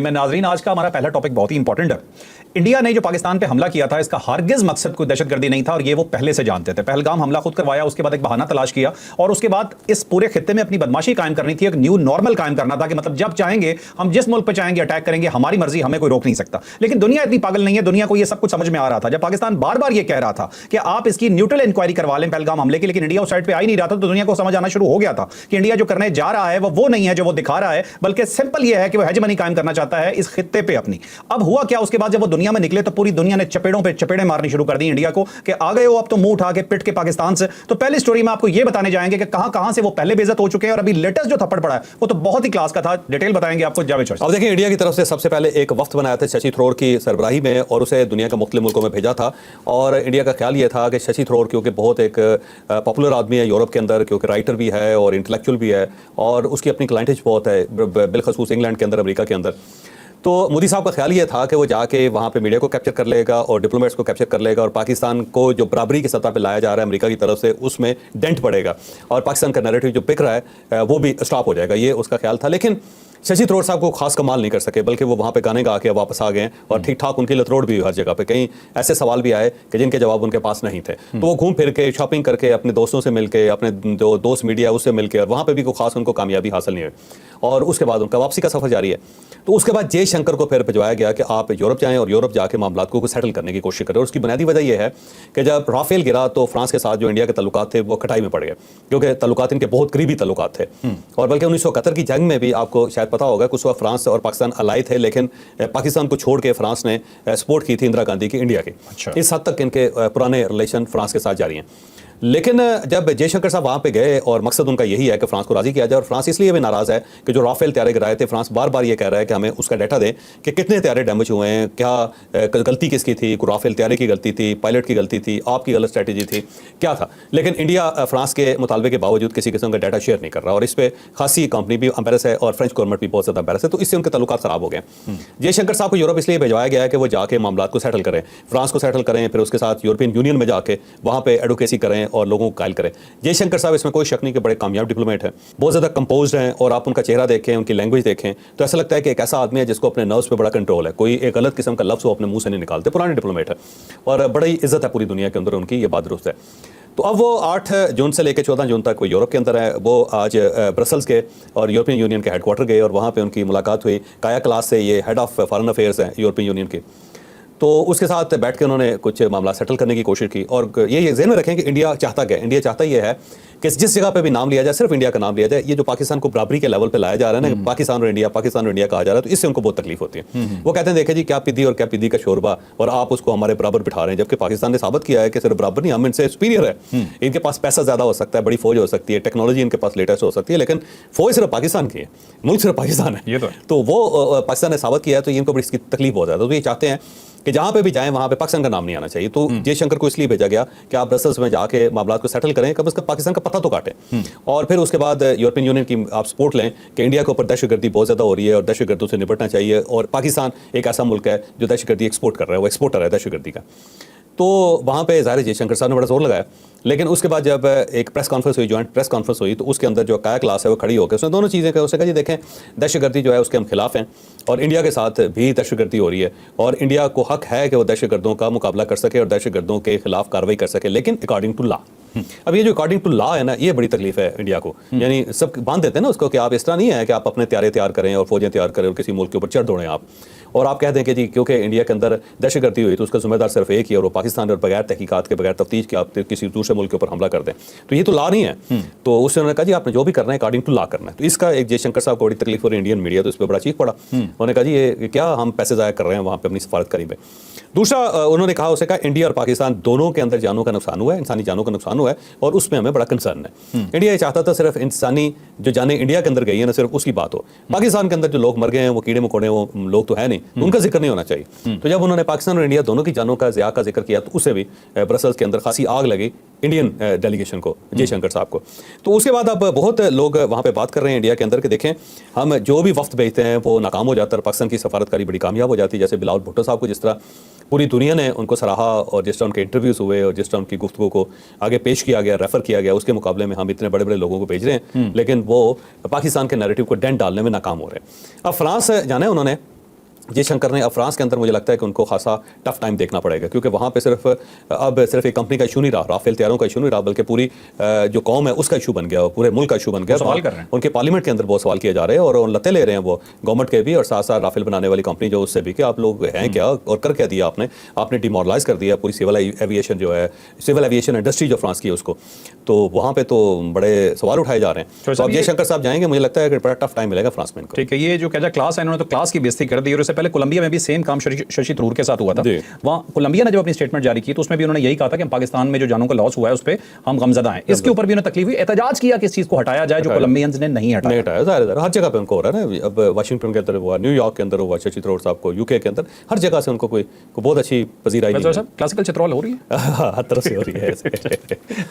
मैं नाजरीन, आज का हमारा पहला टॉपिक बहुत ही इंपॉर्टेंट है। इंडिया ने जो पाकिस्तान पे हमला किया था, इसका हरगिज मकसद कोई दहशतगर्दी नहीं था और ये वो पहले से जानते थे। पहलगाम हमला खुद करवाया, उसके बाद एक बहाना तलाश किया और उसके बाद इस पूरे खित्ते में अपनी बदमाशी कायम करनी थी, एक न्यू नॉर्मल कायम करना था कि मतलब जब चाहेंगे हम जिस मुल्क पे चाहेंगे अटैक करेंगे, हमारी मर्जी, हमें कोई रोक नहीं सकता। लेकिन दुनिया इतनी पागल नहीं है, दुनिया को ये सब कुछ समझ में आ रहा था। जब पाकिस्तान बार बार ये कह रहा था कि आप इसकी न्यूट्रल इंक्वायरी करवा लें पहलगाम हमले की, लेकिन इंडिया उस साइड पे आ ही नहीं रहा था, तो दुनिया को समझ आना शुरू हो गया था कि इंडिया जो करने जा रहा है वो नहीं है जो वो दिखा रहा है, बल्कि सिंपल ये है कि वो हेजेमनी कायम करना चाहता है इस खित्ते पे अपनी। अब हुआ क्या, उसके बाद जब वो दुनिया में निकले तो पूरी दुनिया ने चपेड़ों पे चपेड़े मारनी शुरू कर दी इंडिया को कि आ गए हो अब तो मुंह उठा के पिट के पाकिस्तान से। तो पहली स्टोरी में आपको ये बताने जाएंगे कि कहां से वो पहले बेइज्जत हो चुके हैं और अभी लेटेस्ट जो थप्पड़ पड़ा है वो तो बहुत ही क्लास का था। डिटेल बताएंगे आपको जावेद चौधरी। अब देखिए, इंडिया की तरफ से सबसे पहले एक वफ्द बनाया था शशि थरूर की सरबराही में और उसे दुनिया के मुख्तलिफ मुल्कों में भेजा था। और इंडिया का ख्याल ये था कि शशि थरूर क्योंकि बहुत एक पॉपुलर आदमी है यूरोप के अंदर, क्योंकि राइटर भी है और इंटेलेक्चुअल भी है और उसकी अपनी क्लाइंटेज बहुत है बिलखसूस इंग्लैंड के अंदर, अमेरिका के अंदर। तो मोदी साहब का ख्याल ये था कि वो जाके वहाँ पे मीडिया को कैप्चर कर लेगा और डिप्लोमेट्स को कैप्चर कर लेगा और पाकिस्तान को जो बराबरी की सतह पे लाया जा रहा है अमेरिका की तरफ से, उसमें डेंट पड़ेगा और पाकिस्तान का नैरेटिव जो बिक रहा है वो भी स्टॉप हो जाएगा, ये उसका ख्याल था। लेकिन शशि थरूर साहब को खास कमाल नहीं कर सके, बल्कि वो वहाँ पे गाने गा के वापस आ गए और ठीक ठाक उनकी लतरोड़ भी हर जगह पे। कहीं ऐसे सवाल भी आए कि जिनके जवाब उनके पास नहीं थे, तो वो घूम फिर के शॉपिंग करके अपने दोस्तों से मिलके, अपने जो दोस्त मीडिया उससे मिलके, और वहाँ पे भी कोई खास उनको कामयाबी हासिल नहीं हुई और उसके बाद उनका वापसी का सफर जारी है। तो उसके बाद जयशंकर को फिर भिजवाया गया कि आप यूरोप जाएं और यूरोप जाके मामलात को सेटल करने की कोशिश करें। और उसकी बुनियादी वजह यह है कि जब राफेल गिरा तो फ्रांस के साथ जो इंडिया के तल्लुकात थे वो खटाई में पड़ गए, क्योंकि तल्लुकात इनके बहुत करीबी तल्लुकात थे। और बल्कि 1971 की जंग में भी आपको शायद पता होगा कि उस वक्त फ्रांस और पाकिस्तान अलाई थे, लेकिन पाकिस्तान को छोड़ के फ्रांस ने सपोर्ट की थी इंदिरा गांधी की इंडिया की। अच्छा। इस हद तक इनके पुराने रिलेशन फ्रांस के साथ जारी हैं। लेकिन जब जयशंकर साहब वहाँ पे गए और मकसद उनका यही है कि फ्रांस को राजी किया जाए, और फ्रांस इसलिए भी नाराज़ है कि जो राफेल तैयारे गिराए थे, फ्रांस बार बार ये कह रहा है कि हमें उसका डाटा दें कि कितने तैयारे डैमेज हुए हैं, क्या गलती किसकी थी, राफेल तैयारे की गलती थी, पायलट की गलती थी, आपकी गलत स्ट्रैटेजी थी, क्या था। लेकिन इंडिया फ्रांस के मुतालबे के बावजूद किसी किस्म का डाटा शेयर नहीं कर रहा और इस पर खासी कंपनी भी एम्बेरस है और फ्रेंच गवर्नमेंट भी बहुत ज़्यादा एम्बेरस है। तो इससे उनके तल्लुकात ख़राब हो गए। जयशंकर साहब को यूरोप इसलिए भिजवाया गया है कि वो जाके मामला को सेटल करें, फ्रांस को सेटल करें, फिर उसके साथ यूरोपियन यूनियन में जाके वहाँ पे एडवोकेसी करें और लोगों को कायल करें। जयशंकर साहब इसमें कोई शक नहीं कि बड़े कामयाब डिप्लोमेट हैं, बहुत ज़्यादा कंपोज्ड हैं, और आप उनका चेहरा देखें, उनकी लैंग्वेज देखें तो ऐसा लगता है कि एक ऐसा आदमी है जिसको अपने नर्व्स पे बड़ा कंट्रोल है, कोई एक गलत किस्म का लफ्ज़ वो अपने मुंह से नहीं निकालते। पुराने डिप्लोमेट है और बड़ी इज्जत है पूरी दुनिया के अंदर उनकी, ये बात दुरुस्त है। तो अब वो 8 जून से लेकर 14 जून तक वो यूरोप के अंदर है। वो आज ब्रसल्स के और यूरोपियन यूनियन के हेडक्वार्टर गए और वहाँ पे उनकी मुलाकात हुई काया क्लास से, ये हेड ऑफ फॉरेन अफेयर्स हैं यूरोपियन यूनियन की। तो उसके साथ बैठ के उन्होंने कुछ मामला सेटल करने की कोशिश की। और ये ज़हन में रखें कि इंडिया चाहता क्या है, इंडिया चाहता ये है कि जिस जगह पे भी नाम लिया जाए सिर्फ इंडिया का नाम लिया जाए। ये जो पाकिस्तान को बराबरी के लेवल पे लाया जा रहा है ना, पाकिस्तान और इंडिया कहा जा रहा है, तो इससे उनको बहुत तकलीफ होती है। वो कहते हैं देखे जी क्या पिद्दी और क्या पिद्दी का शोरबा, और आप उसको हमारे बराबर बिठा रहे हैं, जबकि पाकिस्तान ने साबित किया है कि सिर्फ बराबर नहीं, हम इनसे सुपीरियर है। इनके पास पैसा ज़्यादा हो सकता है, बड़ी फौज हो सकती है, टेक्नोलॉजी इनके पास लेटेस्ट हो सकती है, लेकिन फौज सिर्फ पाकिस्तान की है, मुल्क सिर्फ पाकिस्तान है। ये तो वो पाकिस्तान ने साबित किया है, तो इनको बड़ी इसकी तकलीफ हो जाता है। तो ये चाहते हैं कि जहाँ पे भी जाएं वहाँ पे पाकिस्तान का नाम नहीं आना चाहिए। तो जयशंकर को इसलिए भेजा गया कि आप ब्रसल्स में जाके मामला को सेटल करें, कब उसका पाकिस्तान का पता तो काटें, और फिर उसके बाद यूरोपियन यूनियन की आप सपोर्ट लें कि इंडिया के ऊपर दहशतगर्दी बहुत ज़्यादा हो रही है और दहशतगर्दों से निपटना चाहिए। और पाकिस्तान एक ऐसा मुल्क है जो दहशतगर्दी एक्सपोर्ट कर रहा है, वो एक्सपोर्टर है दहशतगर्दी का। तो वहाँ पे ज़ाहिर जयशंकर साहब ने बड़ा जोर लगाया। लेकिन उसके बाद जब एक प्रेस कॉन्फ्रेंस हुई, जॉइंट प्रेस कॉन्फ्रेंस हुई, तो उसके अंदर जो काया क्लास है वो खड़ी होकर उसने दोनों चीज़ें कही। उसने कहा जी देखें, दहशतगर्दी जो है उसके हम खिलाफ हैं और इंडिया के साथ भी दहशतगर्दी हो रही है और इंडिया को हक है कि वो दहशतगर्दों का मुकाबला कर सके और दहशतगर्दों के खिलाफ कार्रवाई कर सके, लेकिन अकॉर्डिंग टू लॉ। अब ये जो अकॉर्डिंग टू लॉ है ना, ये बड़ी तकलीफ है इंडिया को। यानी सब बांध देते हैं ना उसको कि आप इस तरह नहीं है कि आप अपने तैयारे तैयार करें और फौजें तैयार करें और किसी मुल्क के ऊपर चढ़ दौड़ें आप, और आप कह दें कि जी क्योंकि इंडिया के अंदर दहशतगर्दी हुई तो उसका जिम्मेदार सिर्फ एक ही और वो पाकिस्तान, और बगैर तहकीकात के, बगैर तफ्तीश के आप किसी दूसरे मुल्क के ऊपर हमला कर दें, तो ये तो लॉ नहीं है। तो उससे उन्होंने कहा जी आपने जो भी करना है अकॉर्डिंग टू लॉ करना है। तो इसका एक जयशंकर साहब को बड़ी तकलीफ हो रही इंडियन मीडिया, तो इस पर बड़ा चीख पड़ा। उन्होंने कहा जी ये क्या हम पैसे ज़ाया कर रहे हैं वहाँ पर अपनी सफारतकारी में। दूसरा उन्होंने कहा, उसे कहा इंडिया और पाकिस्तान दोनों के अंदर जानों का नुकसान हुआ है, इंसानी जानों का नुकसान हुआ है और उसमें हमें बड़ा कंसर्न है। इंडिया ये चाहता था सिर्फ इंसानी जो जाने इंडिया के अंदर गई है ना, सिर्फ उसकी बात हो। पाकिस्तान के अंदर जो लोग मर गए हैं वो कीड़े मकोड़े, वो लोग तो है नहीं, उनका जिक्र नहीं होना चाहिए। तो जब उन्होंने पाकिस्तान और इंडिया दोनों की जानों का ज़िया का जिक्र किया तो उसे भी ब्रसल्स के अंदर खासी आग लगी इंडियन डेलीगेशन को, जयशंकर साहब को। तो उसके बाद अब बहुत लोग वहाँ पे बात कर रहे हैं इंडिया के अंदर कि देखें हम जो भी वफ्त भेजते हैं वो नाकाम हो जाता है, पाकिस्तान की सफारतकारी बड़ी कामयाब हो जाती है। जैसे बिलावल भुट्टो साहब को जिस तरह पूरी दुनिया ने उनको सराहा और जिस तरह उनके इंटरव्यूज़ हुए और जिस तरह उनकी गुफ्तगू को आगे पेश किया गया, रेफर किया गया, उसके मुकाबले में हम इतने बड़े बड़े लोगों को भेज रहे हैं लेकिन वो पाकिस्तान के नैरेटिव को डेंट डालने में नाकाम हो रहे हैं। अब फ्रांस जाना है उन्होंने जयशंकर ने अब फ्रांस के अंदर मुझे लगता है कि उनको खासा टफ टाइम देखना पड़ेगा, क्योंकि वहाँ पे अब सिर्फ एक कंपनी का इशू नहीं रहा, राफेल तैयारों का इशू नहीं रहा, बल्कि पूरी जो कौम है उसका इशू बन गया, पूरे मुल्क का इशू बन गया। सवाल कर रहे हैं उनके पार्लियामेंट के अंदर बहुत सवाल किए जा रहे हैं और लत्ते ले रहे हैं वो गवर्नमेंट के भी और साथ साथ राफेल बनाने वाली कंपनी जो उससे भी, कि आप लोग हैं क्या और कर क्या दिया आपने डिमोरलाइज कर दिया पूरी सिविल एविएशन जो है, सिविल एविएशन इंडस्ट्री जो फ्रांस की है उसको। तो वहाँ पे तो बड़े सवाल उठाए जा रहे हैं। तो अब जयशंकर साहब जाएंगे, मुझे लगता है कि बड़ा टफ टाइम मिलेगा फ्रांस में इनको। ठीक है, ये जो कह क्लास है इन्होंने तो क्लास की बेइज्जती कर दी, और इससे पहले कोलंबिया में भी सेम काम शशि थरूर के साथ हुआ था। वहाँ कोलंबिया ने जब अपनी स्टेटमेंट जारी की तो उसमें भी उन्होंने यही कहा था कि पाकिस्तान में जो जानों का लॉस हुआ है उस पर हम गमजदा हैं। इसके ऊपर भी उन्हें तकलीफ हुई, एहतजाज किया कि इस चीज को हटाया जाए जो कोलंबियंस ने नहीं हटाया। ज़ाहिर हर जगह पे उनको हो रहा है ना, अब वाशिंगटन के अंदर हुआ, न्यूयॉर्क के अंदर हुआ, शशि थरूर साहब को यूके के अंदर, हर जगह से उनको कोई बहुत अच्छी पजीराई क्लासिकल चित्रौल हो रही है हर तरफ से हो रही है।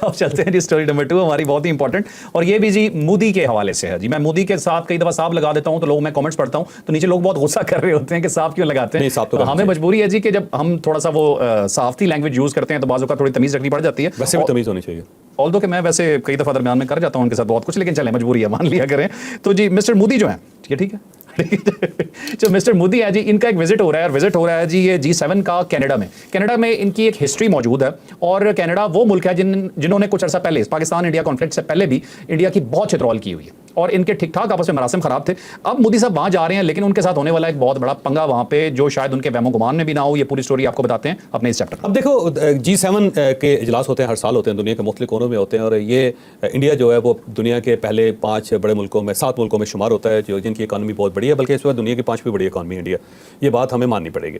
अब चलते हैं जी स्टोरी नंबर 2 हमारी, बहुत ही इंपॉर्टेंट, और ये भी जी मोदी के हवाले से है जी। मैं मोदी के साथ कई दफा साहब लगा देता हूं तो लोग, मैं कमेंट्स पढ़ता हूं तो नीचे लोग बहुत गुस्सा कर रहे होते हैं कि साहब क्यों लगाते हैं। तो हमें मजबूरी है जी कि जब हम थोड़ा सा वो साफ्ती लैंग्वेज यूज करते हैं तो बाजू का थोड़ी तमीज रखनी पड़ जाती है। वैसे भी तमीज होनी चाहिए, ऑल्दो कि मैं वैसे कई दफा दरमियान में कर जाता हूं उनके साथ बहुत कुछ, लेकिन चले मजबूरी है, मान लिया करें। तो जी मिस्टर मोदी जो है, ठीक है जो मिस्टर मोदी है जी, इनका एक विजिट हो रहा है, और विजिट हो रहा है जी ये G7 का कनाडा में इनकी एक हिस्ट्री मौजूद है। और कनाडा वो मुल्क है जिन्होंने कुछ अर्सा पहले पाकिस्तान इंडिया कॉन्फ्लिक्ट से पहले भी इंडिया की बहुत चित्रौल की हुई है, और इनके ठीक ठाक आपस में मरासिम खराब थे। अब मोदी साहब वहां जा रहे हैं, लेकिन उनके साथ होने वाला एक बहुत बड़ा पंगा वहां पे, जो शायद उनके वहमो गुमान में भी ना हो। ये पूरी स्टोरी आपको बताते हैं अपने इस चैप्टर। अब देखो, G7 के इजलास होते हैं, हर साल होते हैं, दुनिया के मुख्तलिफ कोनों में होते हैं, और ये इंडिया जो है वो दुनिया के पहले 5 बड़े मुल्कों में, 7 मुल्कों में शुमार होता है जो जिनकी इकॉनमी बहुत बड़ी है, बल्कि इस वक्त दुनिया की 5वीं बड़ी इकॉनमी इंडिया, ये बात हमें माननी पड़ेगी।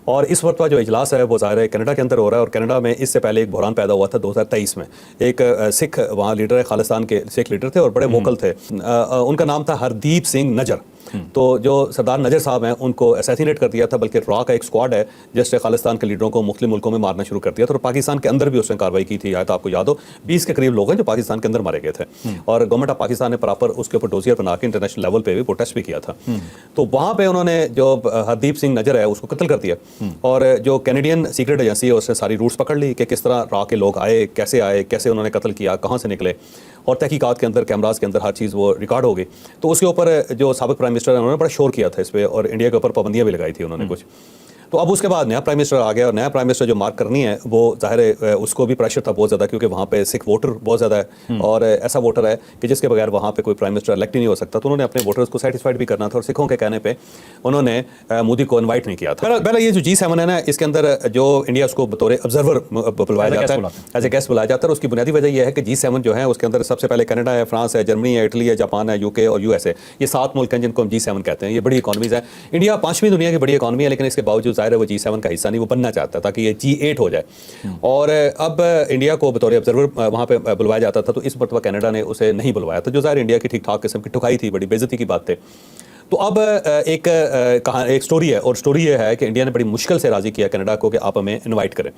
और इस वक्त का जो इजलास है वो ज़ाहिर है कनाडा के अंदर हो रहा है, और कनाडा में इससे पहले एक बहरान पैदा हुआ था 2023 में। एक सिख वहाँ लीडर है, खालिस्तान के सिख लीडर थे और बड़े वोकल थे, उनका नाम था हरदीप सिंह नजर। तो जो सरदार नजर साहब हैं उनको असैसिनेट कर दिया था, बल्कि रॉ का एक स्क्वाड है जिसने खालिस्तान के लीडरों को मुख्तलिफ मुल्कों में मारना शुरू कर दिया था, और पाकिस्तान के अंदर भी उसने कार्रवाई की थी। तो आपको याद हो 20 के करीब लोग हैं जो पाकिस्तान के अंदर मारे गए थे, और गवर्नमेंट ऑफ पाकिस्तान ने प्रॉपर उसके ऊपर डोजियर बना के इंटरनेशनल लेवल पे भी प्रोटेस्ट भी किया था। तो वहाँ पे उन्होंने जो हरदीप सिंह नजर है उसको कत्ल कर दिया, और जो कैनेडियन सीक्रेट एजेंसी है उसने सारी रूट्स पकड़ ली कि किस तरह रॉ के लोग आए, कैसे उन्होंने कत्ल किया, कहाँ से निकले, और तहकीकात के अंदर, कैमराज के अंदर हर चीज़ वो रिकॉर्ड हो गई। तो उसके ऊपर जो साबिक प्राइम मिनिस्टर है उन्होंने बड़ा शोर किया था इस पर, और इंडिया के ऊपर पाबंदियाँ भी लगाई थी उन्होंने कुछ। तो अब उसके बाद नया प्राइम मिनिस्टर आ गया, और नया प्राइम मिनिस्टर जो मार्क करनी है वो ज़ाहिर है उसको भी प्रेशर था बहुत ज़्यादा, क्योंकि वहाँ पे सिख वोटर बहुत ज़्यादा है, और ऐसा वोटर है कि जिसके बगैर वहाँ पे कोई प्राइम मिनिस्टर इलेक्ट ही नहीं हो सकता। तो उन्होंने अपने वोटर्स को सेटिस्फाइड भी करना था, और सिखों के कहने पे उन्होंने मोदी को इन्वाइट नहीं किया था। पहले ये जो G7 है ना, इसके अंदर जो इंडिया उसको बतौर ऑब्जर्वर बुलवाया जाता है, एज ए गेस्ट बुलाया जाता है। उसकी बुनियादी वजह यह है कि G7 जो है उसके अंदर सबसे पहले कनाडा है, फ्रांस है, जर्मनी है, इटली है, जापान है, UK और USA, ये 7 मुल्क हैं जिनको हम G7 कहते हैं। ये बड़ी इकॉनमीज है। इंडिया 5वीं दुनिया की बड़ी इकॉनमी है, लेकिन इसके बावजूद ज़ाहिर है वो G7 का नहीं, वो बनना चाहता था कि ये G8 हो जाए, और अब इंडिया को बतौर ऑब्जर्वर वहाँ पे बुलवाया जाता था। तो इस मरतबा कनाडा ने उसे नहीं बुलवाया था, जो ज़ाहिर इंडिया की ठीक ठाक किस्म की ठुकाई थी, बड़ी बेइज्जती की बात थी। तो अब एक स्टोरी है, और स्टोरी ये है कि इंडिया ने बड़ी मुश्किल से राजी किया कनाडा को कि आप हमें इनवाइट करें,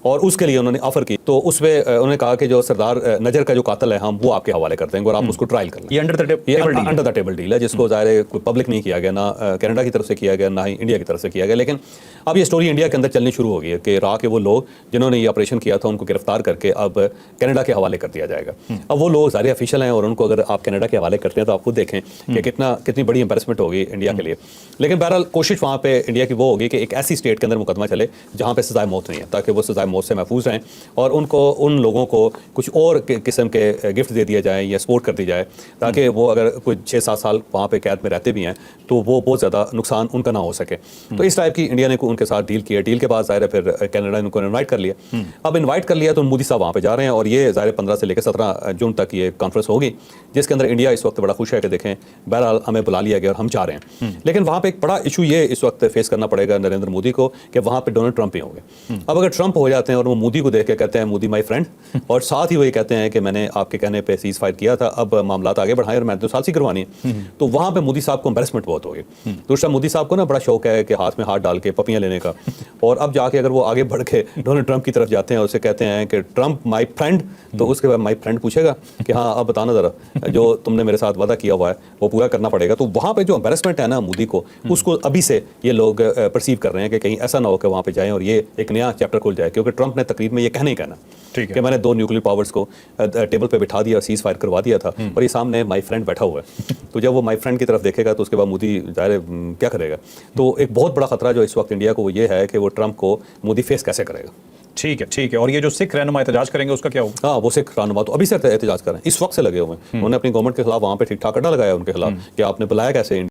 और उसके लिए उन्होंने ऑफर की। तो उस पर उन्होंने कहा कि जो सरदार नजर का जो कातिल है हम वो आपके हवाले कर देंगे, और आप उसको ट्रायल कर लें। ये अंडर द टेबल डील है, जिसको ज़ाहिर कोई पब्लिक नहीं किया गया, ना कनाडा की तरफ से किया गया, ना ही इंडिया की तरफ से किया गया। लेकिन अब ये स्टोरी इंडिया के अंदर चलनी शुरू हो गई है कि रॉ के वो लोग जिन्होंने ये ऑपरेशन किया था उनको गिरफ्तार करके अब कनाडा के हवाले कर दिया जाएगा। अब वो लोग ज़ाहिर ऑफिशियल हैं, और उनको अगर आप कनाडा के हवाले करते हैं तो आप खुद देखें कि कितनी बड़ी एम्बैरेसमेंट होगी इंडिया के लिए। लेकिन बहरहाल कोशिश वहाँ पे इंडिया की वो होगी कि एक ऐसी स्टेट के अंदर मुकदमा चले जहाँ पे सजाए मौत नहीं है, ताकि वो सजाए मौत से महफूज रहें, और उन लोगों को कुछ और किस्म के गिफ्ट दे दिए जाएँ या सपोर्ट कर दी जाए, ताकि वो अगर कोई 6-7 साल वहाँ पे कैद में रहते भी हैं तो वो बहुत ज़्यादा नुकसान उनका ना हो सके। तो इस टाइप की इंडिया ने उनके साथ डील किया। डील के बाद ज़ाहिर है फिर कनाडा ने उनको इन्वाइट कर लिया। अब इन्वाइट कर लिया तो मोदी साहब वहाँ पे जा रहे हैं, और ये ज़ाहिर 15 से लेकर 17 जून तक ये कॉन्फ्रेंस होगी, जिसके अंदर इंडिया इस वक्त बड़ा खुश है कि देखें बहरहाल हमें बुला लिया गया और हम जा रहे हैं। लेकिन वहाँ पे एक बड़ा इशू ये इस वक्त फेस करना पड़ेगा नरेंद्र मोदी को कि वहाँ पे डोनाल्ड ट्रंप ही होंगे। अब अगर ट्रंप हो जाते हैं और वो मोदी को देख के कहते हैं मोदी माय फ्रेंड, और साथ ही वही कहते हैं कि मैंने आपके कहने पे सीज फायर किया था, अब मामला आगे बढ़ाएं और मैंने तो साल सी करवानी है, तो वहाँ पे मोदी साहब को एम्बैरेसमेंट बहुत होगी। दूसरा, मोदी साहब को ना बड़ा शौक है कि हाथ में हाथ डाल के पपियाँ लेने का, और अब जाके अगर वो आगे बढ़ के डोनाल्ड ट्रंप की तरफ जाते हैं और उसे कहते हैं कि ट्रंप माय फ्रेंड, तो उसके बाद माय फ्रेंड पूछेगा कि हाँ अब बताना ज़रा जो तुमने मेरे साथ वादा किया हुआ है वो पूरा करना पड़ेगा। तो वहाँ पे जो एम्बेरसमेंट है ना मोदी को, उसको अभी से ये लोग परसीव कर रहे हैं कि कहीं ऐसा ना हो कि वहाँ पे जाएं और ये एक नया चैप्टर खुल जाए, क्योंकि ट्रंप ने तकरीर में ये कहना ही कहना ठीक है कि मैंने 2 न्यूक्लियर पावर्स को टेबल पे बिठा दिया और सीज फायर करवा दिया था, और ये सामने माय फ्रेंड बैठा हुआ है। तो जब वो माय फ्रेंड की तरफ देखेगा तो उसके बाद मोदी ज़ाहिर क्या करेगा। तो एक बहुत बड़ा खतरा जो इस वक्त इंडिया को वो ये है कि वो ट्रंप को मोदी फेस कैसे करेगा। ठीक है। और ये जो सिख रहनुमा एहतजाज करेंगे उसका क्या होगा? हाँ, वो सिख रहनुमा तो अभी से एहतजाज कर रहे हैं, इस वक्त से लगे हुए हैं। उन्होंने अपनी गवर्नमेंट के खिलाफ वहाँ पे ठीक ठाक अड्डा लगाया उनके खिलाफ कि आपने बुलाया कैसे